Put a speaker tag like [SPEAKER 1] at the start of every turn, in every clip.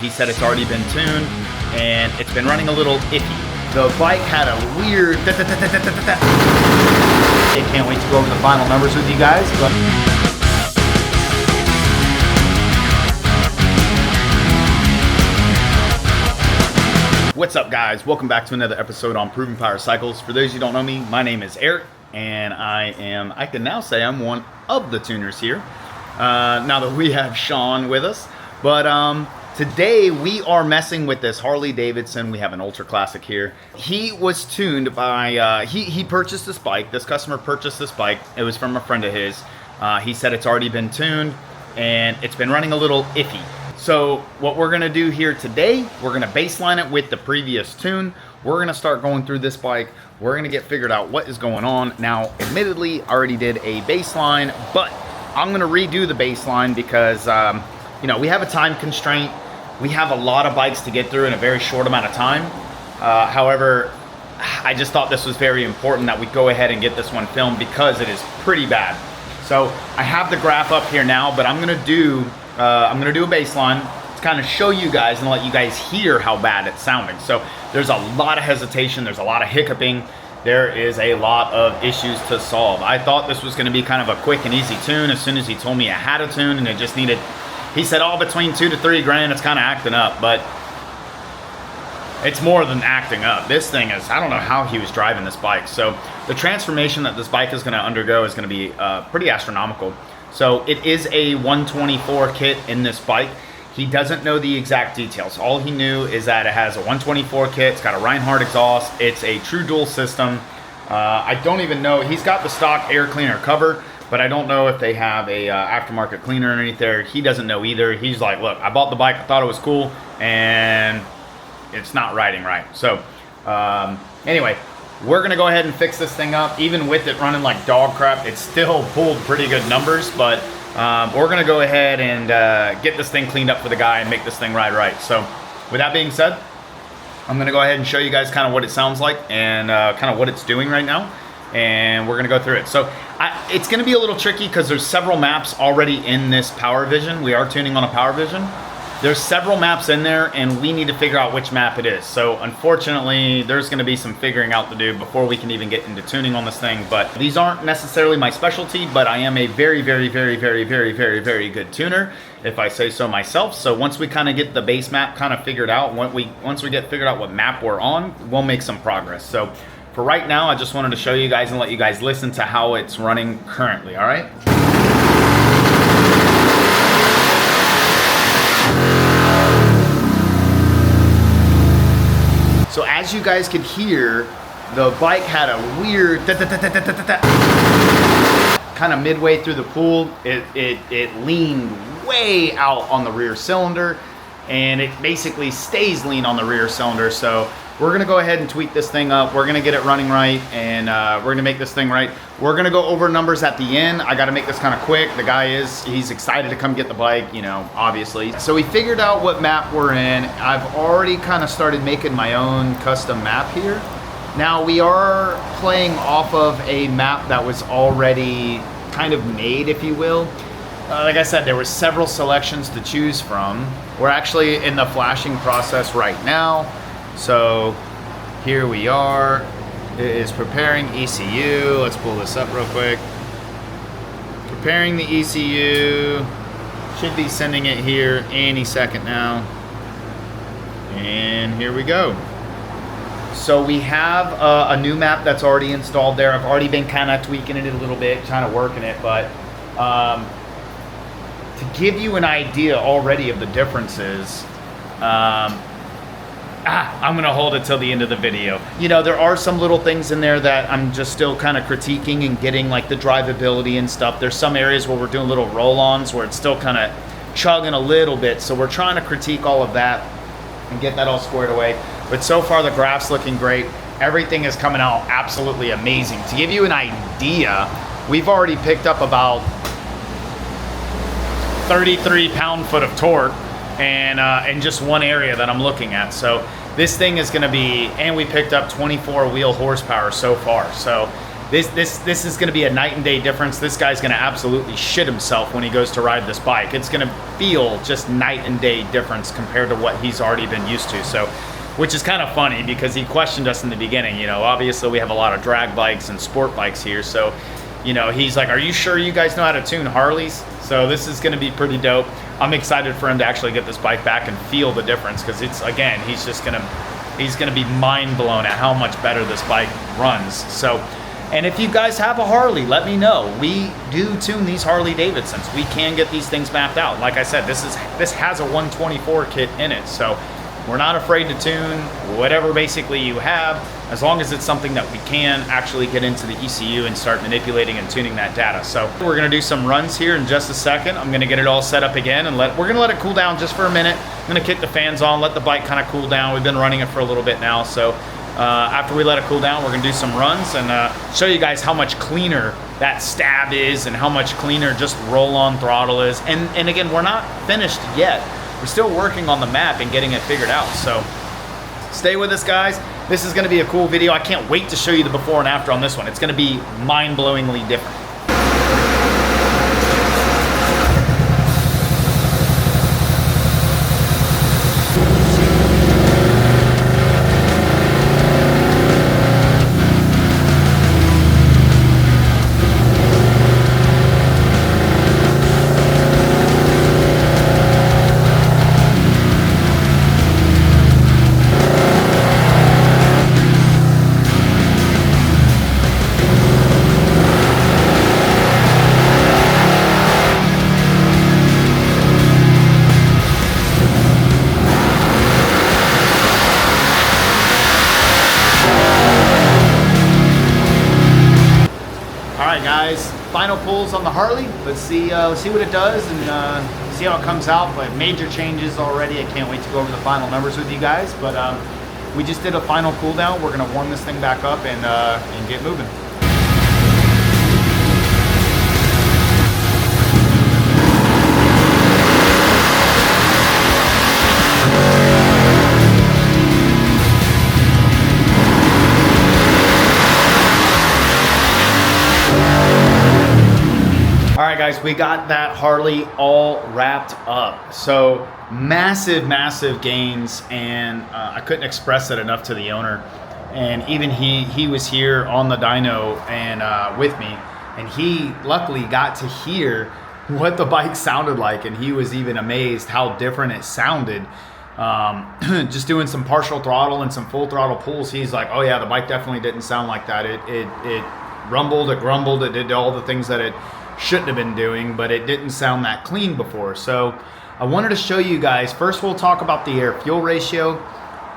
[SPEAKER 1] He said it's already been tuned and it's been running a little iffy. The bike had a weird I can't wait to go over the final numbers with you guys. What's up, guys? Welcome back to another episode on Proven Power Cycles. For those who don't know me, my name is Eric and I can now say I'm one of the tuners here. Now that we have Sean with us. But today we are messing with this Harley Davidson. We have an Ultra Classic here. He was tuned by, he purchased this bike. This customer purchased this bike. It was from a friend of his. He said it's already been tuned and it's been running a little iffy. So what we're gonna do here today, we're gonna baseline it with the previous tune. We're gonna start going through this bike. We're gonna get figured out what is going on. Now, admittedly, I already did a baseline, but I'm gonna redo the baseline because, you know, we have a time constraint. We have a lot of bikes to get through in a very short amount of time. However, I just thought this was very important that we go ahead and get this one filmed because it is pretty bad. So I have the graph up here now, but I'm gonna do a baseline to kind of show you guys and let you guys hear how bad it's sounding. So there's a lot of hesitation, there's a lot of hiccuping, there is a lot of issues to solve. I thought this was gonna be kind of a quick and easy tune as soon as he told me I had a tune and it just needed, he said, oh, between 2 to 3 grand, it's kind of acting up, but it's more than acting up. This thing is, I don't know how he was driving this bike. So the transformation that this bike is gonna undergo is gonna be pretty astronomical. So it is a 124 kit in this bike. He doesn't know the exact details. All he knew is that it has a 124 kit, it's got a Rhinehart exhaust, it's a true dual system. I don't even know, he's got the stock air cleaner cover, but I don't know if they have a aftermarket cleaner underneath there. He doesn't know either. He's like, look, I bought the bike, I thought it was cool, and it's not riding right. So anyway, we're gonna go ahead and fix this thing up. Even with it running like dog crap, it still pulled pretty good numbers, but we're gonna go ahead and get this thing cleaned up for the guy and make this thing ride right. So with that being said, I'm gonna go ahead and show you guys kind of what it sounds like and kind of what it's doing right now. And we're gonna go through it. So it's gonna be a little tricky because there's several maps already in this Power Vision. We are tuning on a Power Vision. There's several maps in there and we need to figure out which map it is. So unfortunately, there's gonna be some figuring out to do before we can even get into tuning on this thing. But these aren't necessarily my specialty, but I am a very, very, very, very, very, very, very good tuner, if I say so myself. So once we kind of get the base map kind of figured out, once we get figured out what map we're on, we'll make some progress. So for right now, I just wanted to show you guys and let you guys listen to how it's running currently, all right? So as you guys could hear, the bike had a weird kind of midway through the pool. It leaned way out on the rear cylinder and it basically stays lean on the rear cylinder. So we're gonna go ahead and tweak this thing up. We're gonna get it running right and we're gonna make this thing right. We're gonna go over numbers at the end. I gotta make this kind of quick. The guy he's excited to come get the bike, you know, obviously. So we figured out what map we're in. I've already kind of started making my own custom map here. Now we are playing off of a map that was already kind of made, if you will. Like I said, there were several selections to choose from. We're actually in the flashing process right now. So here we are. It is preparing ECU. Let's pull this up real quick. Preparing the ECU. Should be sending it here any second now. And here we go. So we have a new map that's already installed there. I've already been kind of tweaking it a little bit, kind of working it, but to give you an idea already of the differences, I'm gonna hold it till the end of the video. You know, there are some little things in there that I'm just still kind of critiquing and getting, like the drivability and stuff. There's some areas where we're doing little roll-ons where it's still kind of chugging a little bit. So we're trying to critique all of that and get that all squared away. But so far the graph's looking great. Everything is coming out absolutely amazing. To give you an idea, we've already picked up about 33 pound-foot of torque and in just one area that I'm looking at. So this thing is gonna be, and we picked up 24 wheel horsepower so far. So this is going to be a night and day difference. This guy's going to absolutely shit himself when he goes to ride this bike. It's going to feel just night and day difference compared to what he's already been used to. So, which is kind of funny because he questioned us in the beginning. You know, obviously we have a lot of drag bikes and sport bikes here. So, you know, he's like, are you sure you guys know how to tune Harleys? So this is going to be pretty dope. I'm excited for him to actually get this bike back and feel the difference, because it's, again, he's going to be mind blown at how much better this bike runs. So, and if you guys have a Harley, let me know. We do tune these Harley Davidsons. We can get these things mapped out. Like I said, this has a 124 kit in it, so we're not afraid to tune whatever basically you have, as long as it's something that we can actually get into the ECU and start manipulating and tuning that data. So we're gonna do some runs here in just a second. I'm gonna get it all set up again, and we're gonna let it cool down just for a minute. I'm gonna kick the fans on, let the bike kind of cool down. We've been running it for a little bit now, so after we let it cool down, we're gonna do some runs and show you guys how much cleaner that stab is and how much cleaner just roll-on throttle is. And again, we're not finished yet. We're still working on the map and getting it figured out. So stay with us, guys. This is gonna be a cool video. I can't wait to show you the before and after on this one. It's gonna be mind-blowingly different. Guys, final pulls on the Harley. Let's see what it does and see how it comes out. But major changes already. I can't wait to go over the final numbers with you guys. But we just did a final cool down. We're gonna warm this thing back up and get moving. All right, guys, we got that Harley all wrapped up. So massive gains, and I couldn't express it enough to the owner. And even he was here on the dyno and with me, and he luckily got to hear what the bike sounded like, and he was even amazed how different it sounded. Just doing some partial throttle and some full throttle pulls, he's like, oh yeah, the bike definitely didn't sound like that. It rumbled, it grumbled, it did all the things that it shouldn't have been doing, but it didn't sound that clean before. So I wanted to show you guys, first we'll talk about the air fuel ratio,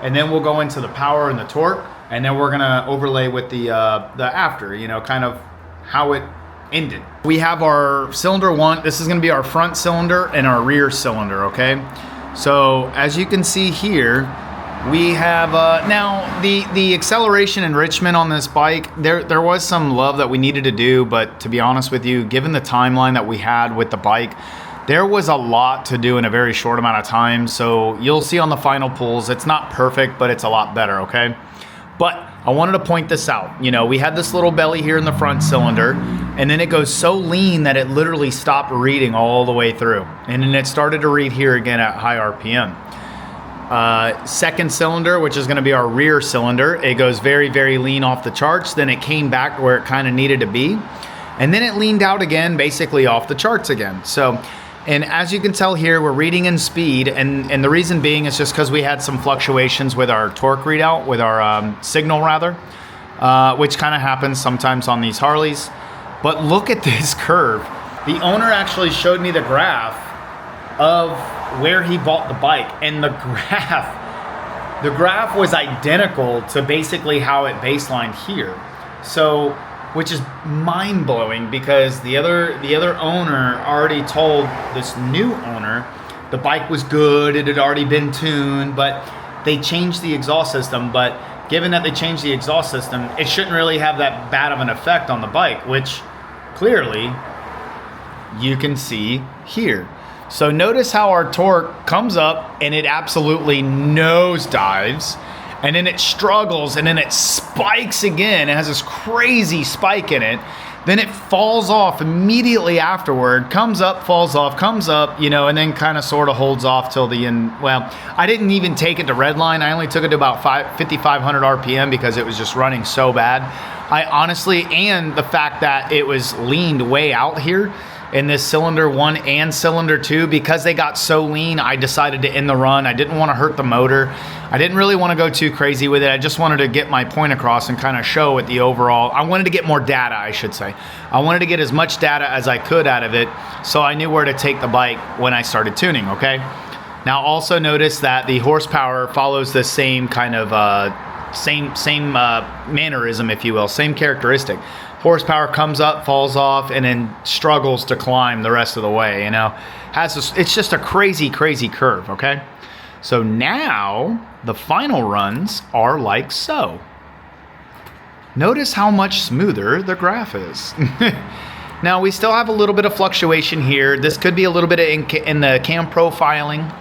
[SPEAKER 1] and then we'll go into the power and the torque, and then we're gonna overlay with the after, you know, kind of how it ended. We have our cylinder one. This is gonna be our front cylinder and our rear cylinder, okay? So as you can see here, we have now the acceleration enrichment on this bike. There was some love that we needed to do, but to be honest with you, given the timeline that we had with the bike, there was a lot to do in a very short amount of time. So you'll see on the final pulls, it's not perfect, but it's a lot better, okay? But I wanted to point this out. You know, we had this little belly here in the front cylinder, and then it goes so lean that it literally stopped reading all the way through. And then it started to read here again at high RPM. Second cylinder, which is going to be our rear cylinder, it goes very lean off the charts. Then it came back where it kind of needed to be, and then it leaned out again, basically off the charts again. So, and as you can tell here, we're reading in speed, and the reason being is just because we had some fluctuations with our torque readout, with our signal rather, which kind of happens sometimes on these Harleys. But look at this curve. The owner actually showed me the graph of where he bought the bike, and the graph was identical to basically how it baselined here. So, which is mind-blowing, because the other owner already told this new owner the bike was good, it had already been tuned, but they changed the exhaust system. But given that they changed the exhaust system, it shouldn't really have that bad of an effect on the bike, which clearly you can see here. So notice how our torque comes up and it absolutely nosedives. and then it struggles, and then it spikes again. It has this crazy spike in it. Then it falls off immediately afterward, comes up, falls off, comes up, you know, and then kind of sort of holds off till the end. Well, I didn't even take it to red line. I only took it to about 5,500 RPM because it was just running so bad. I honestly, and the fact that it was leaned way out here in this cylinder 1 and cylinder 2, because they got so lean, I decided to end the run. I didn't want to hurt the motor. I didn't really want to go too crazy with it. I just wanted to get my point across and kind of show it the overall. I wanted to get more data, I should say. I wanted to get as much data as I could out of it, so I knew where to take the bike when I started tuning, okay? Now also notice that the horsepower follows the same kind of same mannerism, if you will, same characteristic. Horsepower comes up, falls off, and then struggles to climb the rest of the way, you know. It's just a crazy, crazy curve, okay? So now the final runs are like so. Notice how much smoother the graph is. Now we still have a little bit of fluctuation here. This could be a little bit in the cam profiling.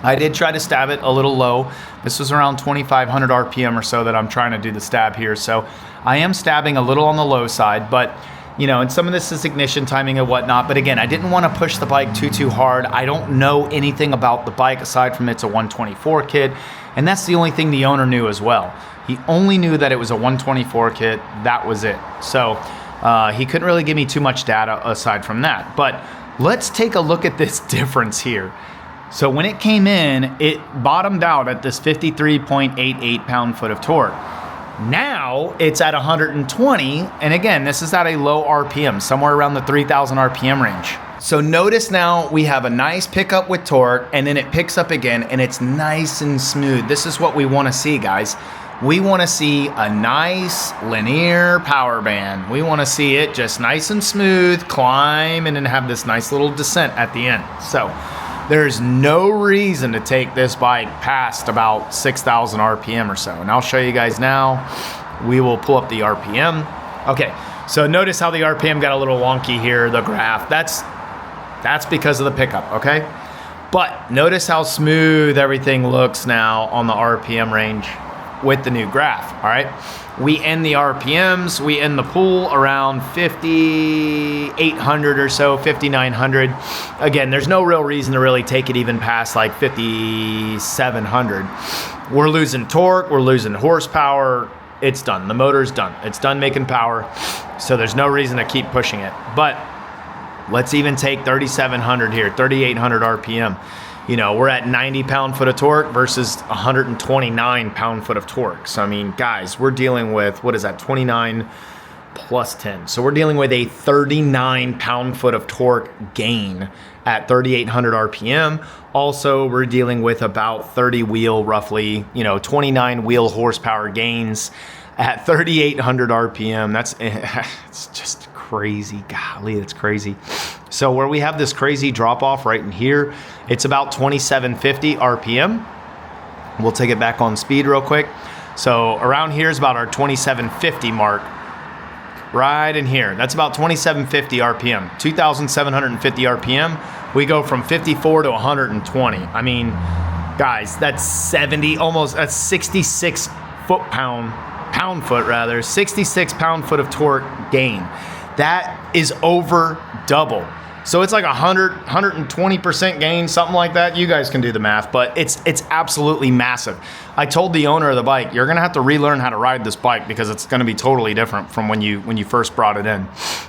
[SPEAKER 1] I did try to stab it a little low. This was around 2,500 RPM or so that I'm trying to do the stab here. So I am stabbing a little on the low side, but you know, and some of this is ignition timing and whatnot. But again, I didn't want to push the bike too hard. I don't know anything about the bike aside from it's a 124 kit. And that's the only thing the owner knew as well. He only knew that it was a 124 kit. That was it. So he couldn't really give me too much data aside from that. But let's take a look at this difference here. So when it came in, it bottomed out at this 53.88 pound-foot of torque. Now it's at 120, and again, this is at a low RPM, somewhere around the 3,000 RPM range. So notice now we have a nice pickup with torque, and then it picks up again, and it's nice and smooth. This is what we want to see, guys. We want to see a nice linear power band. We want to see it just nice and smooth, climb, and then have this nice little descent at the end. So there's no reason to take this bike past about 6,000 RPM or so. And I'll show you guys now. We will pull up the RPM. Okay, so notice how the RPM got a little wonky here, the graph. That's because of the pickup, okay? But notice how smooth everything looks now on the RPM range with the new graph, all right? We end the RPMs, we end the pool around 5,800 or so, 5,900. Again, there's no real reason to really take it even past like 5,700. We're losing torque, we're losing horsepower. It's done, the motor's done. It's done making power, so there's no reason to keep pushing it. But let's even take 3,700 here, 3,800 RPM. You know, we're at 90 pound-foot of torque versus 129 pound-foot of torque. So, I mean, guys, we're dealing with, what is that, 29 plus 10. So we're dealing with a 39 pound-foot of torque gain at 3,800 RPM. Also, we're dealing with about 30 wheel, roughly, you know, 29 wheel horsepower gains at 3,800 RPM. It's just crazy. Golly, it's crazy. So where we have this crazy drop off right in here, it's about 2,750 RPM. We'll take it back on speed real quick. So around here is about our 2,750 mark. Right in here. That's about 2,750 RPM. 2,750 RPM. We go from 54 to 120. I mean, guys, that's 66 pound-foot rather, 66 pound-foot of torque gain. That is over double. So it's like 120% gain, something like that. You guys can do the math, but it's absolutely massive. I told the owner of the bike, you're gonna have to relearn how to ride this bike because it's gonna be totally different from when you first brought it in.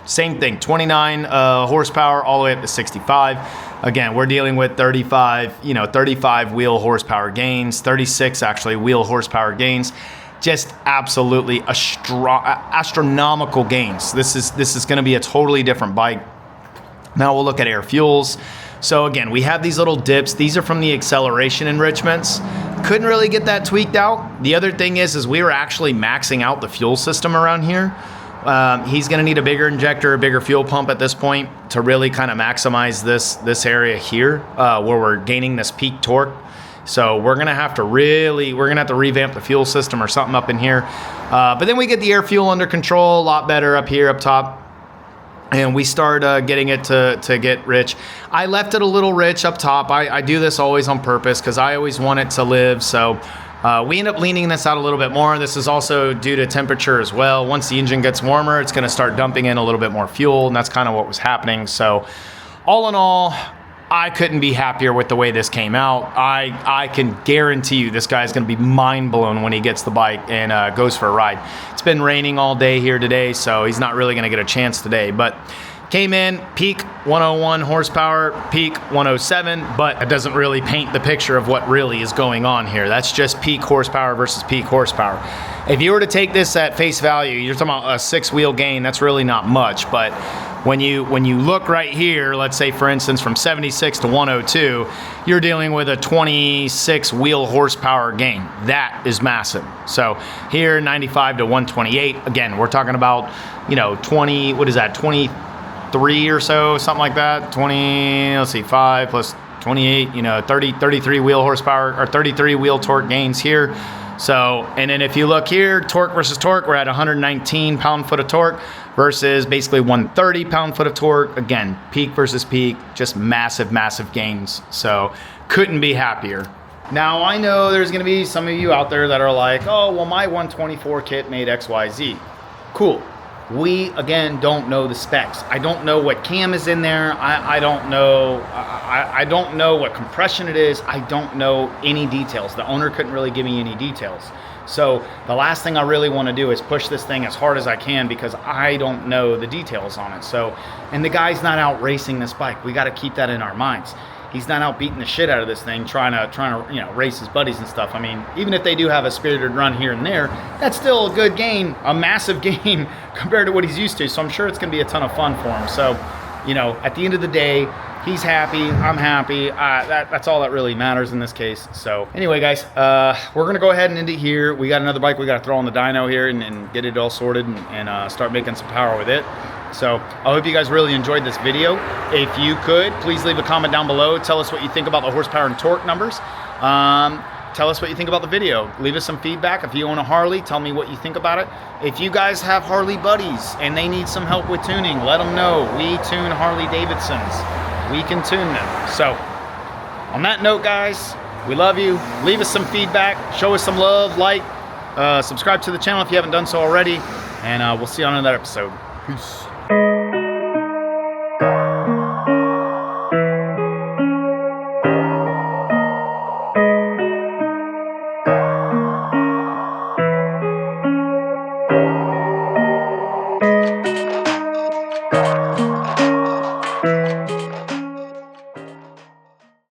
[SPEAKER 1] Same thing, 29 horsepower all the way up to 65. Again, we're dealing with 35 wheel horsepower gains, 36 actually wheel horsepower gains. Just absolutely astronomical gains. This is going to be a totally different bike. Now we'll look at air fuels. So again, we have these little dips. These are from the acceleration enrichments. Couldn't really get that tweaked out. The other thing is we were actually maxing out the fuel system around here. He's going to need a bigger injector, a bigger fuel pump at this point to really kind of maximize this area here where we're gaining this peak torque. So we're gonna have to revamp the fuel system or something up in here. But then we get the air fuel under control a lot better up here, up top. And we start getting it to get rich. I left it a little rich up top. I do this always on purpose because I always want it to live. So
[SPEAKER 2] We end up leaning this out a little bit more. This is also due to temperature as well. Once the engine gets warmer, it's going to start dumping in a little bit more fuel, and that's kind of what was happening. So all in all, I couldn't be happier with the way this came out. I can guarantee you this guy's going to be mind blown when he gets the bike and goes for a ride. It's been raining all day here today, so he's not really going to get a chance today. But came in, peak 101 horsepower, peak 107, but it doesn't really paint the picture of what really is going on here. That's just peak horsepower versus peak horsepower. If you were to take this at face value, you're talking about a 6-wheel gain, that's really not much, but when you look right here, let's say for instance from 76 to 102, you're dealing with a 26 wheel horsepower gain. That is massive. So here 95 to 128, again, we're talking about, 20, what is that, 23 or so, something like that. 20, let's see, 5 plus 28, 33 wheel horsepower or 33 wheel torque gains here. So, and then if you look here, torque versus torque, we're at 119 pound-foot of torque versus basically 130 pound-foot of torque. Again, peak versus peak, just massive, massive gains. So, couldn't be happier. Now, I know there's going to be some of you out there that are like, oh, well, my 124 kit made XYZ. Cool. We, again, don't know the specs. I don't know what cam is in there. I don't know. I don't know what compression it is. I don't know any details. The owner couldn't really give me any details. So the last thing I really want to do is push this thing as hard as I can because I don't know the details on it. So, and the guy's not out racing this bike. We got to keep that in our minds. He's not out beating the shit out of this thing, trying to race his buddies and stuff. I mean, even if they do have a spirited run here and there, that's still a good gain, a massive gain compared to what he's used to. So I'm sure it's going to be a ton of fun for him. So, at the end of the day, he's happy, I'm happy. That's all that really matters in this case. So anyway, guys, we're going to go ahead and end it here. We got another bike we got to throw on the dyno here and get it all sorted and start making some power with it. So I hope you guys really enjoyed this video. If you could, please leave a comment down below. Tell us what you think about the horsepower and torque numbers. Tell us what you think about the video. Leave us some feedback. If you own a Harley, tell me what you think about it. If you guys have Harley buddies and they need some help with tuning, let them know. We tune Harley Davidsons. We can tune them. So on that note, guys, we love you. Leave us some feedback. Show us some love. Like, subscribe to the channel if you haven't done so already. And we'll see you on another episode. Peace.